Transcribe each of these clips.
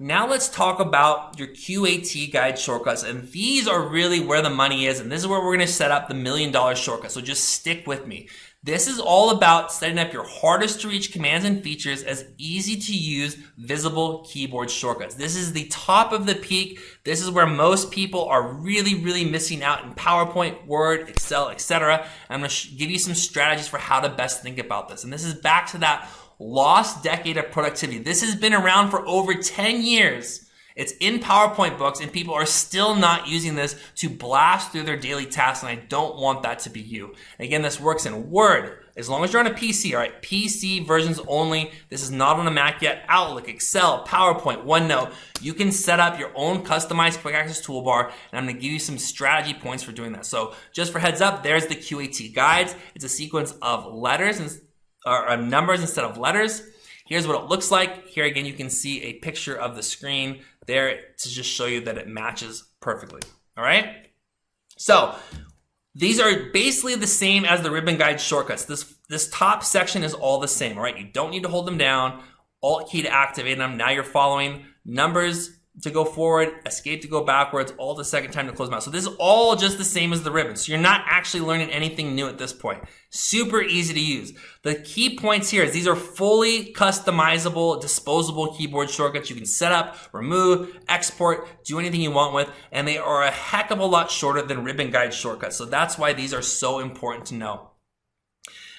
Now let's talk about your QAT guide shortcuts, and these are really where the money is, and this is where we're going to set up the $1 million shortcut, so just stick with me. This is all about setting up your hardest to reach commands and features as easy to use visible keyboard shortcuts. This is the top of the peak. This is where most people are really missing out in PowerPoint, Word, Excel, etc. I'm going to give you some strategies for how to best think about this, and this is back to that lost decade of productivity. This has been around for over 10 years. It's in PowerPoint books and people are still not using this to blast through their daily tasks, and I don't want that to be you. And again, this works in Word, as long as you're on a PC, all right? PC versions only. This is not on a Mac yet. Outlook, Excel, PowerPoint, OneNote. You can set up your own customized quick access toolbar, and I'm gonna give you some strategy points for doing that. So just for heads up, there's the QAT guides. It's a sequence of letters and numbers instead of letters. Here's what it looks like. Here again, you can see a picture of the screen there to just show you that it matches perfectly. All right. So these are basically the same as the ribbon guide shortcuts. This top section is all the same. All right. You don't need to hold them down. Alt key to activate them. Now you're following numbers to go forward, escape to go backwards, alt the second time to close them out. So this is all just the same as the ribbon. So you're not actually learning anything new at this point. Super easy to use. The key points here is these are fully customizable, disposable keyboard shortcuts you can set up, remove, export, do anything you want with, and they are a heck of a lot shorter than ribbon guide shortcuts. So that's why these are so important to know.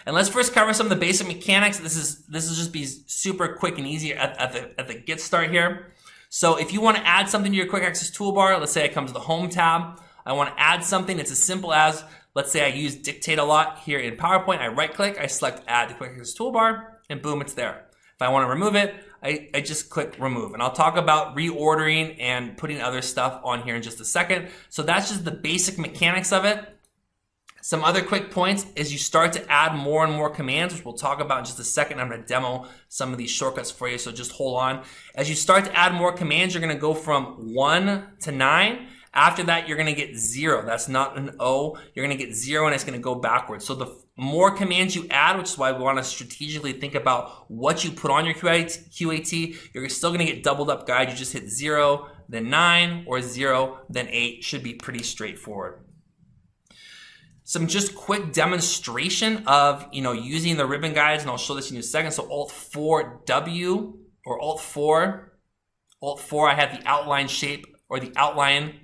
And let's first cover some of the basic mechanics. This is just be super quick and easy at the get start here. So if you want to add something to your quick access toolbar, let's say I come to the home tab, I want to add something. It's as simple as, let's say I use dictate a lot here in PowerPoint. I right click, I select add to quick access toolbar, and boom, it's there. If I want to remove it, I just click remove. And I'll talk about reordering and putting other stuff on here in just a second. So that's just the basic mechanics of it. Some other quick points is you start to add more and more commands, which we'll talk about in just a second. I'm going to demo some of these shortcuts for you, so just hold on. As you start to add more commands, you're going to go from 1 to 9. After that, you're going to get 0. That's not an O. You're going to get 0, and it's going to go backwards. So the more commands you add, which is why we want to strategically think about what you put on your QAT, you're still going to get doubled up guide. You just hit 0, then 9, or 0, then 8. Should be pretty straightforward. Some just quick demonstration of, using the ribbon guides, and I'll show this in a second. So Alt-4W or Alt-4, I have the outline shape or the outline,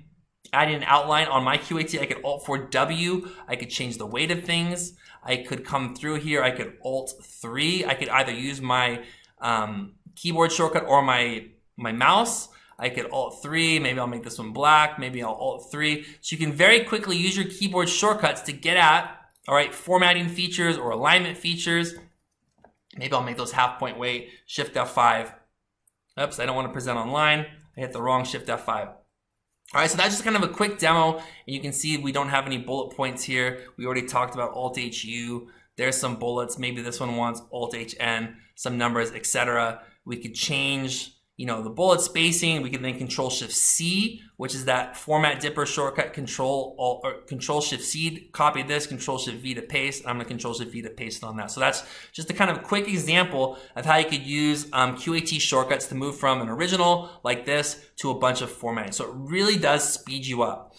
adding an outline on my QAT. I could Alt-4W, I could change the weight of things. I could come through here, I could Alt-3. I could either use my keyboard shortcut or my mouse. I could Alt-3, maybe I'll make this one black, maybe I'll Alt-3. So you can very quickly use your keyboard shortcuts to get at, all right, formatting features or alignment features. Maybe I'll make those half point weight, Shift F5. Oops, I don't want to present online. I hit the wrong Shift F5. All right, so that's just kind of a quick demo, and you can see we don't have any bullet points here. We already talked about Alt-HU. There's some bullets. Maybe this one wants Alt-HN, some numbers, etc. We could change the bullet spacing. We can then Control-Shift-C, which is that format dipper shortcut, Control-Shift-C, copy this, Control-Shift-V to paste. I'm going to Control-Shift-V to paste on that. So that's just a kind of quick example of how you could use QAT shortcuts to move from an original like this to a bunch of formatting. So it really does speed you up.